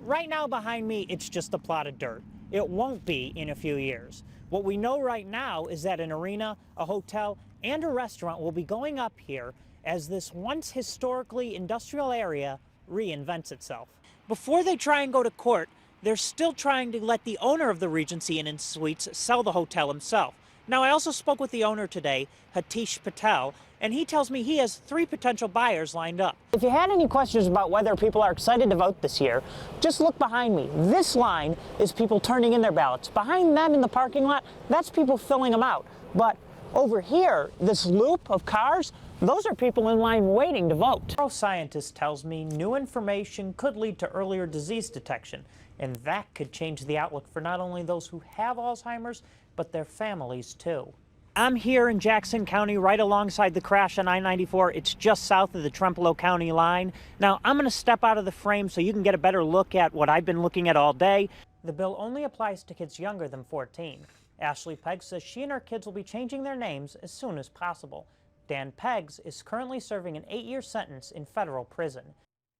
Right now behind me, it's just a plot of dirt. It won't be in a few years. What we know right now is that an arena, a hotel, and a restaurant will be going up here as this once historically industrial area reinvents itself. Before they try and go to court, they're still trying to let the owner of the Regency Inn and Suites sell the hotel himself. Now, I also spoke with the owner today, Hatish Patel, and he tells me he has 3 potential buyers lined up. If you had any questions about whether people are excited to vote this year, just look behind me. This line is people turning in their ballots. Behind them in the parking lot, that's people filling them out. But over here, this loop of cars, those are people in line waiting to vote. A neuroscientist tells me new information could lead to earlier disease detection, and that could change the outlook for not only those who have Alzheimer's, but their families too. I'm here in Jackson County right alongside the crash on I-94. It's just south of the Trempealeau County line. Now, I'm going to step out of the frame so you can get a better look at what I've been looking at all day. The bill only applies to kids younger than 14. Ashley Peggs says she and her kids will be changing their names as soon as possible. Dan Peggs is currently serving an 8-year sentence in federal prison.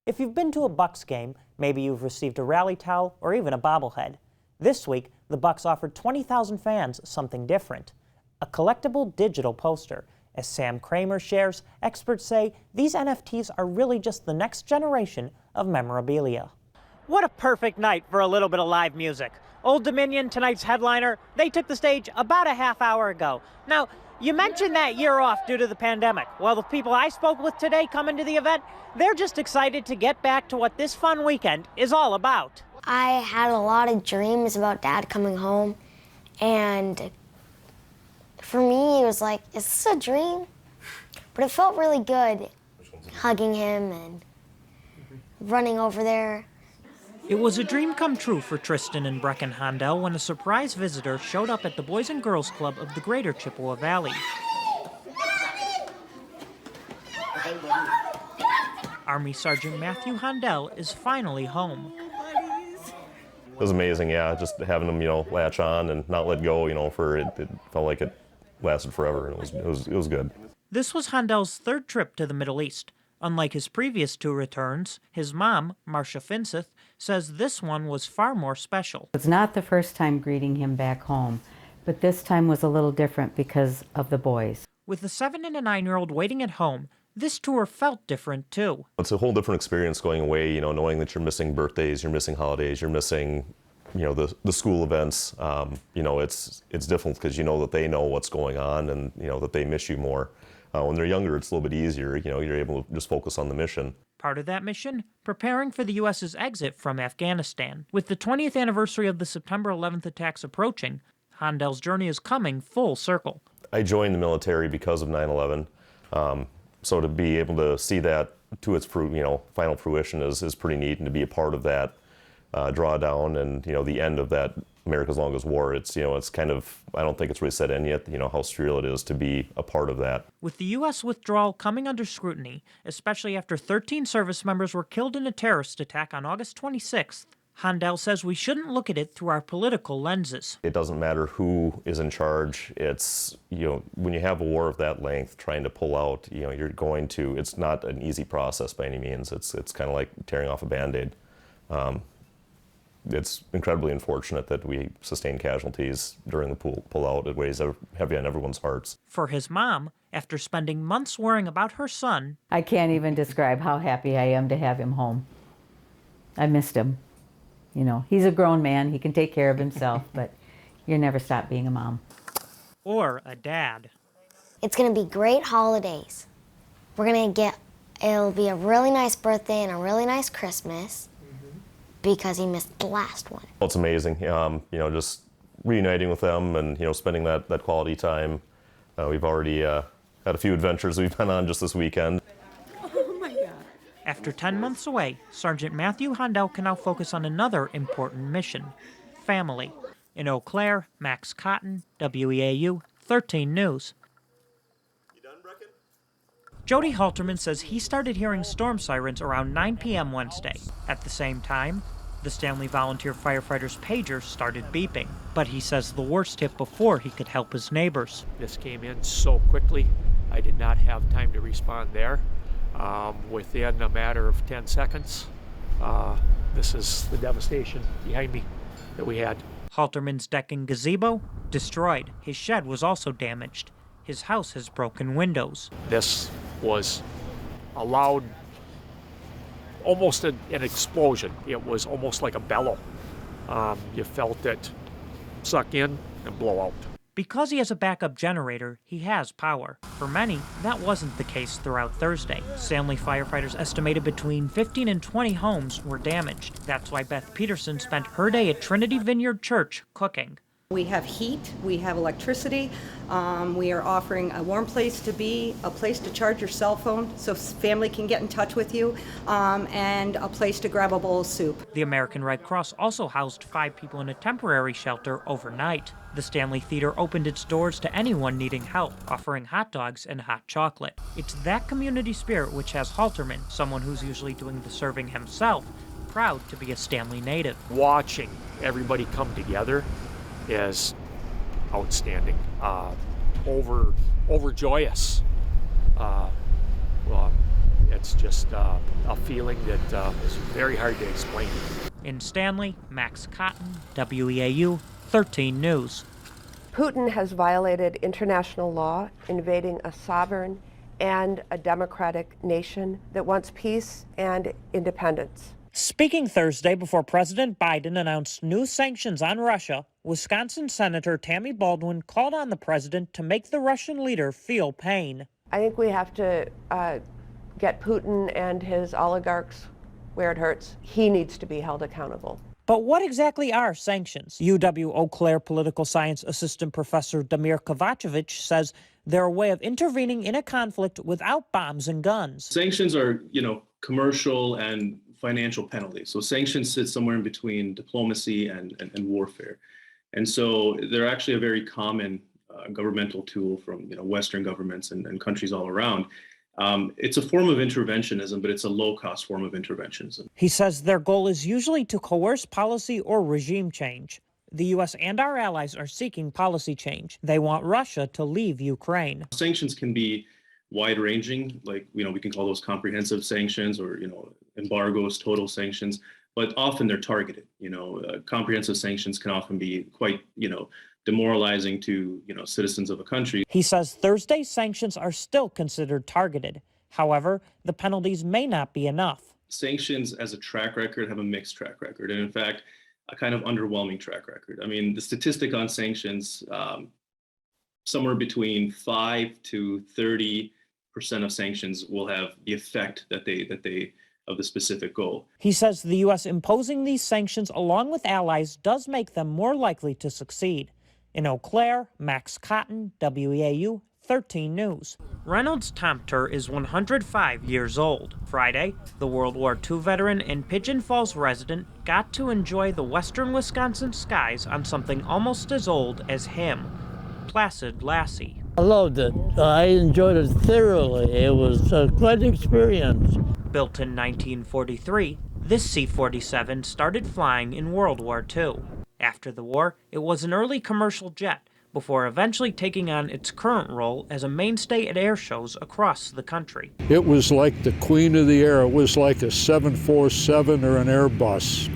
If you've been to a Bucks game, maybe you've received a rally towel or even a bobblehead. This week, the Bucks offered 20,000 fans something different, a collectible digital poster. As Sam Kramer shares, experts say these NFTs are really just the next generation of memorabilia. What a perfect night for a little bit of live music. Old Dominion, tonight's headliner, they took the stage about a half hour ago. Now, you mentioned that year off due to the pandemic. Well, the people I spoke with today coming to the event, they're just excited to get back to what this fun weekend is all about. I had a lot of dreams about Dad coming home, and for me, it was like, is this a dream? But it felt really good, hugging him and running over there. It was a dream come true for Tristan and Brecken Hondel when a surprise visitor showed up at the Boys and Girls Club of the Greater Chippewa Valley. Army Sergeant Matthew Hondel is finally home. It was amazing, yeah, just having them, latch on and not let go, for it felt like it lasted forever, and it was good. This was Hondel's 3rd trip to the Middle East. Unlike his previous 2 returns, his mom, Marcia Finseth, says this one was far more special. It's not the first time greeting him back home, but this time was a little different because of the boys. With the 7- and 9-year-old waiting at home, this tour felt different too. It's a whole different experience going away, knowing that you're missing birthdays, you're missing holidays, you're missing, the school events. It's different because you know that they know what's going on and, that they miss you more. When they're younger, it's a little bit easier. You're able to just focus on the mission. Part of that mission, preparing for the U.S.'s exit from Afghanistan. With the 20th anniversary of the September 11th attacks approaching, Hondel's journey is coming full circle. I joined the military because of 9/11. So to be able to see that to its final fruition is pretty neat, and to be a part of that drawdown and the end of that America's longest war. It's kind of, I don't think it's really set in yet, how surreal it is to be a part of that. With the U.S. withdrawal coming under scrutiny, especially after 13 service members were killed in a terrorist attack on August 26th, Hondel says we shouldn't look at it through our political lenses. It doesn't matter who is in charge. It's, when you have a war of that length, trying to pull out, it's not an easy process by any means. It's kind of like tearing off a Band-Aid. It's incredibly unfortunate that we sustained casualties during the pull-out. It weighs heavy on everyone's hearts. For his mom, after spending months worrying about her son, I can't even describe how happy I am to have him home. I missed him. He's a grown man, he can take care of himself, but you never stop being a mom. Or a dad. It's gonna be great holidays. It'll be a really nice birthday and a really nice Christmas because he missed the last one. Well, it's amazing, just reuniting with them and, spending that quality time. We've already had a few adventures we've been on just this weekend. After 10 months away, Sergeant Matthew Hondel can now focus on another important mission, family. In Eau Claire, Max Cotton, WEAU, 13 News. You done, Brecken? Jody Halterman says he started hearing storm sirens around 9 p.m. Wednesday. At the same time, the Stanley Volunteer Firefighters' pager started beeping, but he says the worst hit before he could help his neighbors. This came in so quickly, I did not have time to respond there. Within a matter of 10 seconds, This is the devastation behind me that we had. Halterman's deck and gazebo destroyed. His shed was also damaged. His house has broken windows. This was a loud, almost an explosion. It was almost like a bellow. You felt it suck in and blow out. Because he has a backup generator, he has power. For many, that wasn't the case throughout Thursday. Stanley firefighters estimated between 15 and 20 homes were damaged. That's why Beth Peterson spent her day at Trinity Vineyard Church cooking. We have heat, we have electricity, we are offering a warm place to be, a place to charge your cell phone so family can get in touch with you, and a place to grab a bowl of soup. The American Red Cross also housed 5 people in a temporary shelter overnight. The Stanley Theater opened its doors to anyone needing help, offering hot dogs and hot chocolate. It's that community spirit which has Halterman, someone who's usually doing the serving himself, proud to be a Stanley native. Watching everybody come together is outstanding, overjoyous. Well, it's just a feeling that is very hard to explain. In Stanley, Max Cotton, WEAU 13 News. Putin has violated international law, invading a sovereign and a democratic nation that wants peace and independence. Speaking Thursday before President Biden announced new sanctions on Russia, Wisconsin Senator Tammy Baldwin called on the president to make the Russian leader feel pain. I think we have to get Putin and his oligarchs where it hurts. He needs to be held accountable. But what exactly are sanctions? UW Eau Claire political science assistant professor Damir Kovacevic says they're a way of intervening in a conflict without bombs and guns. Sanctions are, commercial and financial penalties. So sanctions sit somewhere in between diplomacy and warfare. And so they're actually a very common governmental tool from Western governments and countries all around. It's a form of interventionism, but it's a low-cost form of interventionism. He says their goal is usually to coerce policy or regime change. The U.S. and our allies are seeking policy change. They want Russia to leave Ukraine. Sanctions can be wide-ranging, like we can call those comprehensive sanctions or embargoes, total sanctions, but often they're targeted. Comprehensive sanctions can often be quite demoralizing to citizens of a country. He says Thursday's sanctions are still considered targeted. However, the penalties may not be enough. Sanctions as a track record have a mixed track record, and in fact, a kind of underwhelming track record. I mean, the statistic on sanctions, somewhere between 5 to 30% of sanctions will have the effect that they of the specific goal. He says the U.S. imposing these sanctions along with allies does make them more likely to succeed. In Eau Claire, Max Cotton, WEAU 13 News. Reynolds Tomter is 105 years old. Friday, the World War II veteran and Pigeon Falls resident got to enjoy the western Wisconsin skies on something almost as old as him, Placid Lassie. I loved it. I enjoyed it thoroughly. It was quite an experience. Built in 1943, this C-47 started flying in World War II. After the war, it was an early commercial jet, before eventually taking on its current role as a mainstay at air shows across the country. It was like the queen of the air. It was like a 747 or an Airbus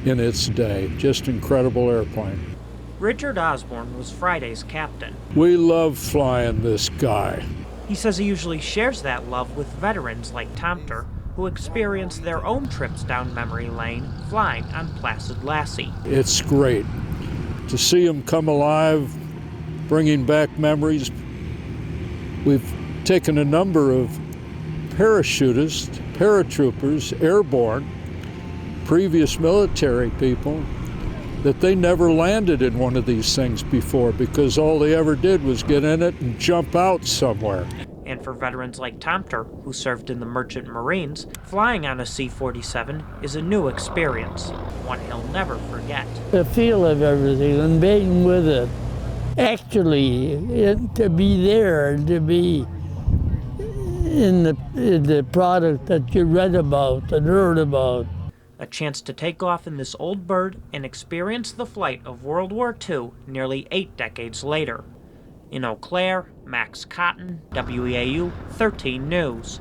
in its day. Just incredible airplane. Richard Osborne was Friday's captain. We love flying this guy. He says he usually shares that love with veterans like Tomter, who experience their own trips down memory lane flying on Placid Lassie. It's great to see him come alive, bringing back memories. We've taken a number of parachutists, paratroopers, airborne, previous military people, that they never landed in one of these things before because all they ever did was get in it and jump out somewhere. And for veterans like Tomter, who served in the Merchant Marines, flying on a C-47 is a new experience, one he'll never forget. The feel of everything and being with it. Actually, to be there, to be in the product that you read about and heard about. A chance to take off in this old bird and experience the flight of World War II nearly 8 decades later. In Eau Claire, Max Cotton, WEAU 13 News.